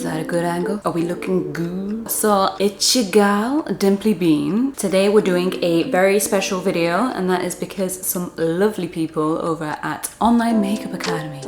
that a good angle? Are we looking good? So it's your gal, Dimply Bean. Today we're doing a very special video, and that is because some lovely people over at Online Makeup Academy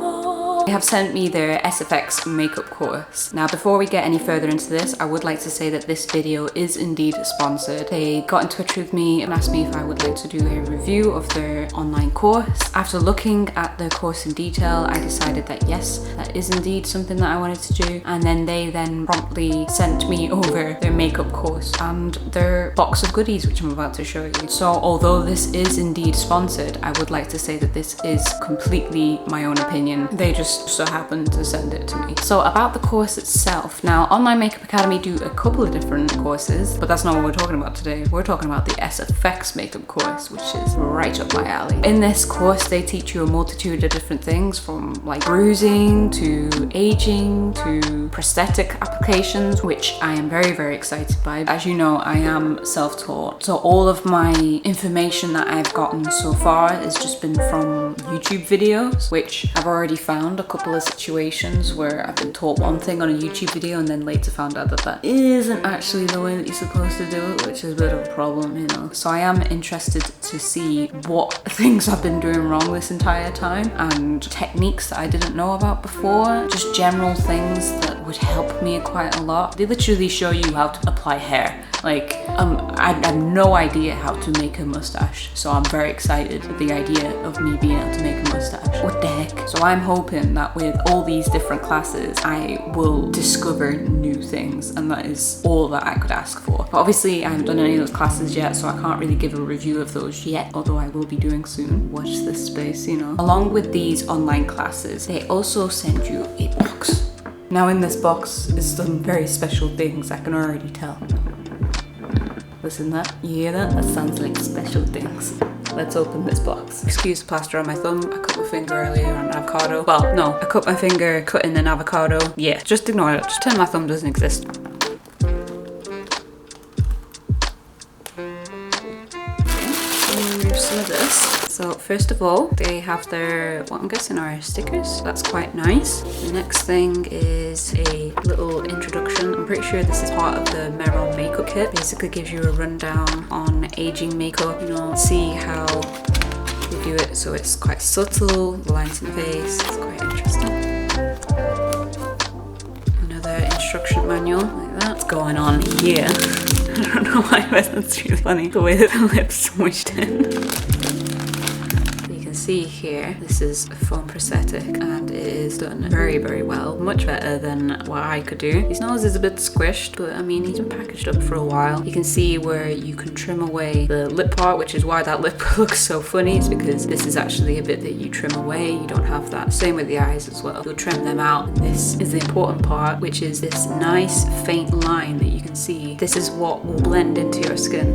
have sent me their SFX makeup course. Now, before we get any further into this, I would like to say that this video is indeed sponsored. They got in touch with me and asked me if I would like to do a review of their online course. After looking at the course in detail, I decided that yes, that is indeed something that I wanted to do. And then they promptly sent me over their makeup course and their box of goodies, which I'm about to show you. So although this is indeed sponsored, I would like to say that this is completely my own opinion. They just so happened to send it to me. So about the course itself. Now, Online Makeup Academy do a couple of different courses, but that's not what we're talking about today. We're talking about the SFX makeup course, which is right up my alley. In this course, they teach you a multitude of different things, from like bruising to aging to prosthetic applications, which I am very, very excited by. As you know, I am self-taught, so all of my information that I've gotten so far has just been from YouTube videos, which I've already found a couple of situations where I've been taught one thing on a YouTube video and then later found out that that isn't actually the way that you're supposed to do it, which is a bit of a problem, you know. So I am interested to see what things I've been doing wrong this entire time, and techniques that I didn't know about before, just general things that would help me quite a lot. They literally show you how to apply hair. Like, I have no idea how to make a mustache, so I'm very excited at the idea of me being able to make a mustache. What the heck? So I'm hoping that with all these different classes, I will discover new things, and that is all that I could ask for. But obviously, I haven't done any of those classes yet, so I can't really give a review of those yet, although I will be doing soon. Watch this space, you know. Along with these online classes, they also send you a box. Now in this box is some very special things, I can already tell. Listen that? You hear that? That sounds like special things. Let's open this box. Excuse the plaster on my thumb. I cut my finger earlier on an avocado. Well, no, I cut my finger cutting an avocado. Yeah, just ignore it. Just pretend my thumb doesn't exist. Remove some of this. So first of all, they have their, what I'm guessing are stickers. That's quite nice. The next thing is a little introduction. I'm pretty sure this is part of the Meron makeup kit. Basically gives you a rundown on aging makeup, you know, see how you do it so it's quite subtle, the lines in the face. It's quite interesting. Another instruction manual like that. What's going on here? I don't know why, but that's really funny, the way that the lips smushed in. See here, this is foam prosthetic, and it is done very, very well, much better than what I could do. His nose is a bit squished, but I mean, he's been packaged up for a while. You can see where you can trim away the lip part, which is why that lip looks so funny. It's because this is actually a bit that you trim away. You don't have that. Same with the eyes as well. You'll trim them out, and this is the important part, which is this nice faint line that you can see. This is what will blend into your skin.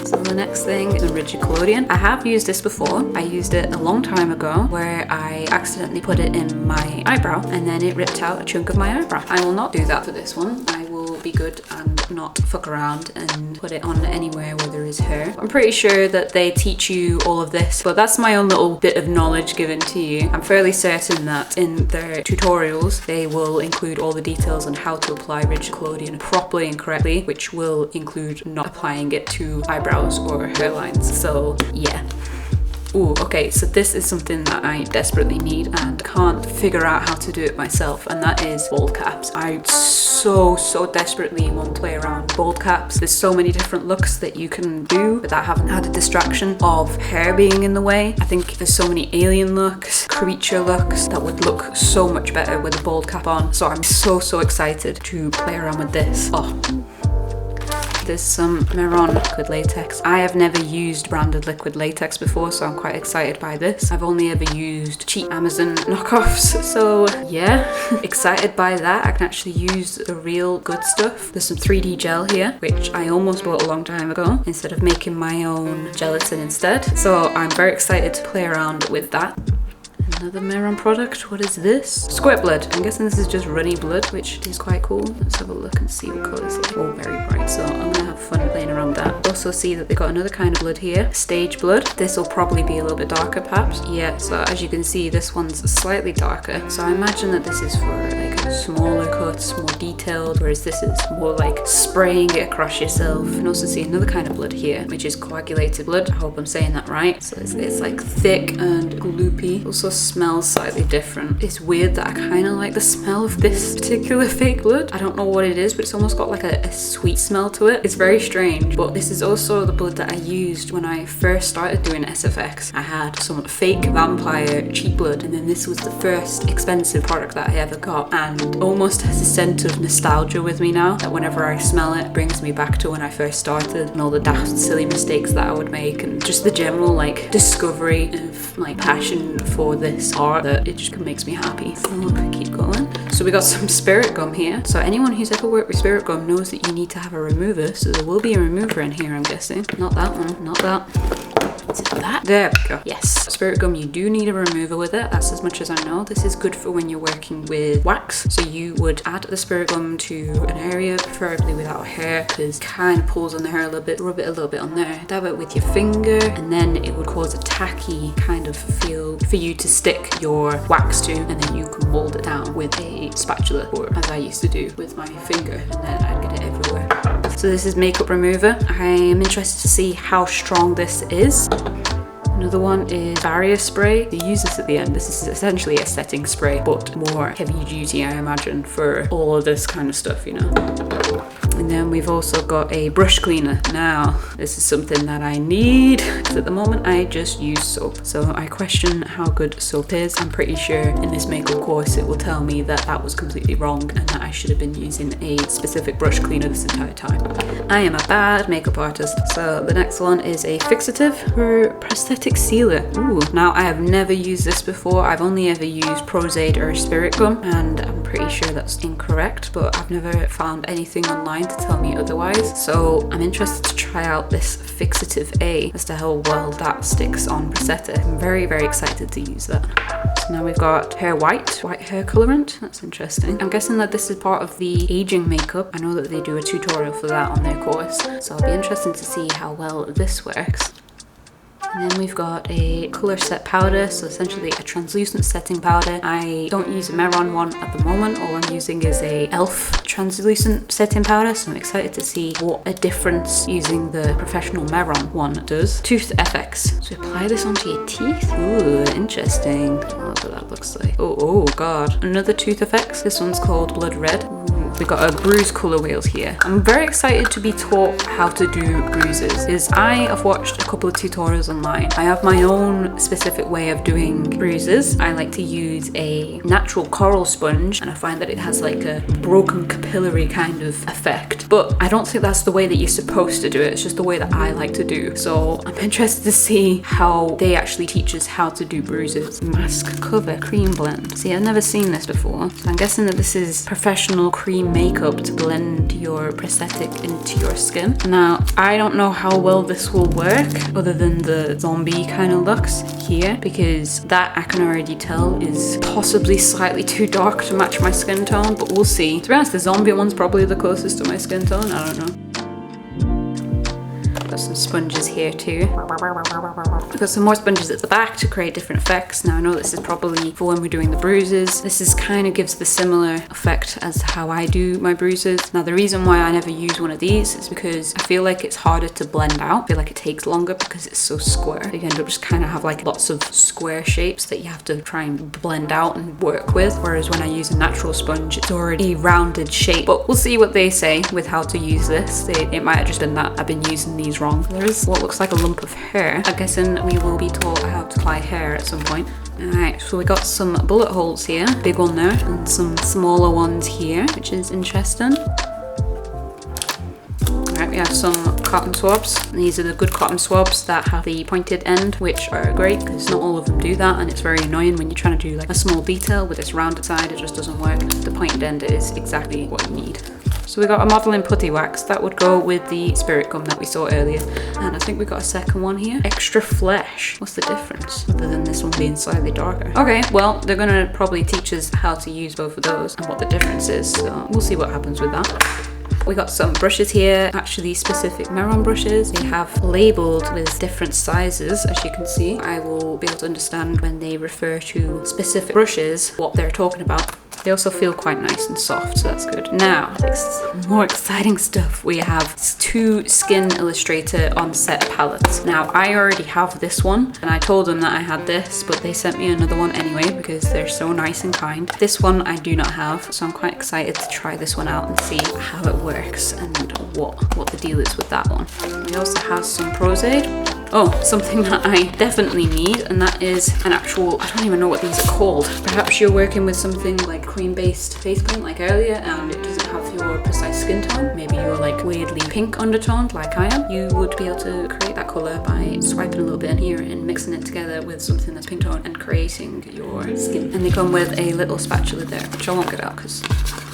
So the next thing is a rigid collodion. I have used this before. I used it a long time ago where I accidentally put it in my eyebrow and then it ripped out a chunk of my eyebrow. I will not do that for this one. I will be good and not fuck around and put it on anywhere where there is hair. I'm pretty sure that they teach you all of this, but that's my own little bit of knowledge given to you. I'm fairly certain that in their tutorials they will include all the details on how to apply rigid collodion properly and correctly, which will include not applying it to eyebrows or hairlines. So yeah. Ooh, okay, so this is something that I desperately need and can't figure out how to do it myself, and that is bald caps. I so desperately want to play around with bald caps. There's so many different looks that you can do without having had a distraction of hair being in the way. I think there's so many alien looks, creature looks that would look so much better with a bald cap on. So I'm so excited to play around with this. Oh. There's some Meron liquid latex. I have never used branded liquid latex before, so I'm quite excited by this. I've only ever used cheap Amazon knockoffs, so yeah, excited by that. I can actually use the real good stuff. There's some 3D gel here, which I almost bought a long time ago instead of making my own gelatin instead. So I'm very excited to play around with that. And Another Meron product. What is this? Squirt Blood. I'm guessing this is just runny blood, which is quite cool. Let's have a look and see what colours like. Oh, very bright. So I'm gonna have fun playing around with that. Also see that they got another kind of blood here. Stage blood. This will probably be a little bit darker perhaps. Yeah, so as you can see, this one's slightly darker. So I imagine that this is for like smaller cuts, more detailed, whereas this is more like spraying it across yourself. You can also see another kind of blood here, which is coagulated blood. I hope I'm saying that right. So it's like thick and gloopy. Also smells slightly different. It's weird that I kind of like the smell of this particular fake blood. I don't know what it is, but it's almost got like a sweet smell to it. It's very strange, but this is also the blood that I used when I first started doing SFX. I had some fake vampire cheap blood, and then this was the first expensive product that I ever got, and almost has a scent of nostalgia with me now, that whenever I smell it brings me back to when I first started and all the daft silly mistakes that I would make, and just the general like discovery of like passion for this art, that it just makes me happy. So keep going. So we got some spirit gum here. So anyone who's ever worked with spirit gum knows that you need to have a remover, so there will be a remover in here, I'm guessing. Not that one, not that. Is it that? There we go. Yes. Spirit gum, you do need a remover with it. That's as much as I know. This is good for when you're working with wax. So you would add the spirit gum to an area, preferably without hair, because it kind of pulls on the hair a little bit. Rub it a little bit on there. Dab it with your finger, and then it would cause a tacky kind of feel for you to stick your wax to, and then you can mold it down with a spatula, or as I used to do with my finger, and then I'd get it everywhere. So this is makeup remover. I am interested to see how strong this is. Another one is barrier spray. You use this at the end. This is essentially a setting spray, but more heavy duty, I imagine, for all of this kind of stuff, you know. And then we've also got a brush cleaner. Now, this is something that I need, because at the moment I just use soap. So I question how good soap is. I'm pretty sure in this makeup course it will tell me that that was completely wrong and that I should have been using a specific brush cleaner this entire time. I am a bad makeup artist. So the next one is a Fixative for prosthetic sealer. Ooh, now I have never used this before. I've only ever used Prosade or Spirit Gum, and I'm pretty sure that's incorrect, but I've never found anything online to tell me otherwise. So I'm interested to try out this Fixative A as to how well that sticks on prosthetic. I'm very, very excited to use that. So now we've got hair white hair colorant. That's interesting. I'm guessing that this is part of the aging makeup. I know that they do a tutorial for that on their course, so it'll be interesting to see how well this works. And then we've got a color set powder, so essentially a translucent setting powder. I don't use a Meron one at the moment. All I'm using is a e.l.f. translucent setting powder, so I'm excited to see what a difference using the professional Meron one does. Tooth FX. So apply this onto your teeth. Ooh, interesting. I don't know what that looks like. Oh god. Another Tooth FX. This one's called Blood Red. We got a bruise color wheels here. I'm very excited to be taught how to do bruises, because I have watched a couple of tutorials online. I have my own specific way of doing bruises. I like to use a natural coral sponge, and I find that it has like a broken capillary kind of effect. But I don't think that's the way that you're supposed to do it. It's just the way that I like to do. So I'm interested to see how they actually teach us how to do bruises. Mask cover cream blend. See, I've never seen this before. So I'm guessing that this is professional cream makeup to blend your prosthetic into your skin. Now, I don't know how well this will work other than the zombie kind of looks here, because that I can already tell is possibly slightly too dark to match my skin tone, but we'll see. To be honest, the zombie one's probably the closest to my skin tone. I don't know. Got some sponges here too. I've got some more sponges at the back to create different effects. Now I know this is probably for when we're doing the bruises. This is kind of gives the similar effect as how I do my bruises. Now the reason why I never use one of these is because I feel like it's harder to blend out. I feel like it takes longer because it's so square. You end up just kind of have like lots of square shapes that you have to try and blend out and work with. Whereas when I use a natural sponge, it's already a rounded shape. But we'll see what they say with how to use this. It might have just been that I've been using these wrong. There is what looks like a lump of hair. I'm guessing we will be taught how to apply hair at some point. Alright, so we got some bullet holes here, big one there, and some smaller ones here, which is interesting. Alright, we have some cotton swabs. These are the good cotton swabs that have the pointed end, which are great because not all of them do that, and it's very annoying when you're trying to do like a small detail with this rounded side. It just doesn't work. The pointed end is exactly what you need. So we got a modeling putty wax that would go with the spirit gum that we saw earlier. And I think we got a second one here. Extra flesh. What's the difference? Other than this one being slightly darker. Okay, well, they're gonna probably teach us how to use both of those and what the difference is. So we'll see what happens with that. We got some brushes here, actually specific Meron brushes. They have labeled with different sizes, as you can see. I will be able to understand when they refer to specific brushes what they're talking about. They also feel quite nice and soft, so that's good. Now, more exciting stuff. We have 2 Skin Illustrator on set palettes. Now, I already have this one, and I told them that I had this, but they sent me another one anyway because they're so nice and kind. This one I do not have, so I'm quite excited to try this one out and see how it works and what the deal is with that one. We also have some Prosthetic. Oh, something that I definitely need, and that is an actual, I don't even know what these are called. Perhaps you're working with something like cream-based face paint like earlier and it doesn't have your precise skin tone. Maybe you're like weirdly pink undertoned like I am. You would be able to create that color by swiping a little bit in here and mixing it together with something that's pink tone and creating your skin. And they come with a little spatula there, which I won't get out because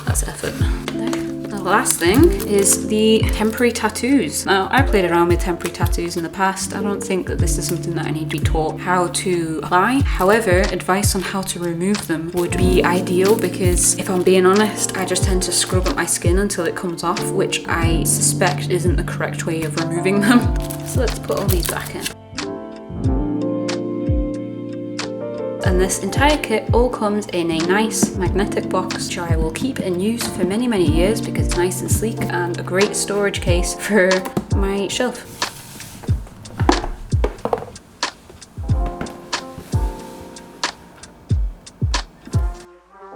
that's effort. There. The last thing is the temporary tattoos. Now, I played around with temporary tattoos in the past. I don't think that this is something that I need to be taught how to apply. However, advice on how to remove them would be ideal because if I'm being honest, I just tend to scrub up my skin until it comes off, which I suspect isn't the correct way of removing them. So let's put all these back in. And this entire kit all comes in a nice magnetic box, which I will keep and use for many, many years because it's nice and sleek and a great storage case for my shelf.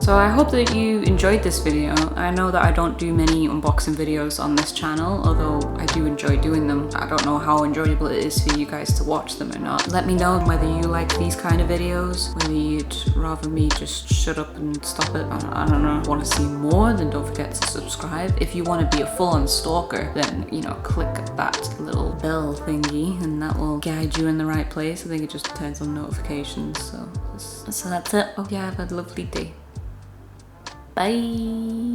So I hope that you enjoyed this video. I know that I don't do many unboxing videos on this channel, although I do enjoy doing them. I don't know how enjoyable it is for you guys to watch them or not. Let me know whether you like these kind of videos, whether you'd rather me just shut up and stop it. I don't know. Want to see more? Then don't forget to subscribe. If you want to be a full-on stalker, then, you know, click that little bell thingy and that will guide you in the right place. I think it just turns on notifications. So that's it. Hope you have a lovely day. Bye.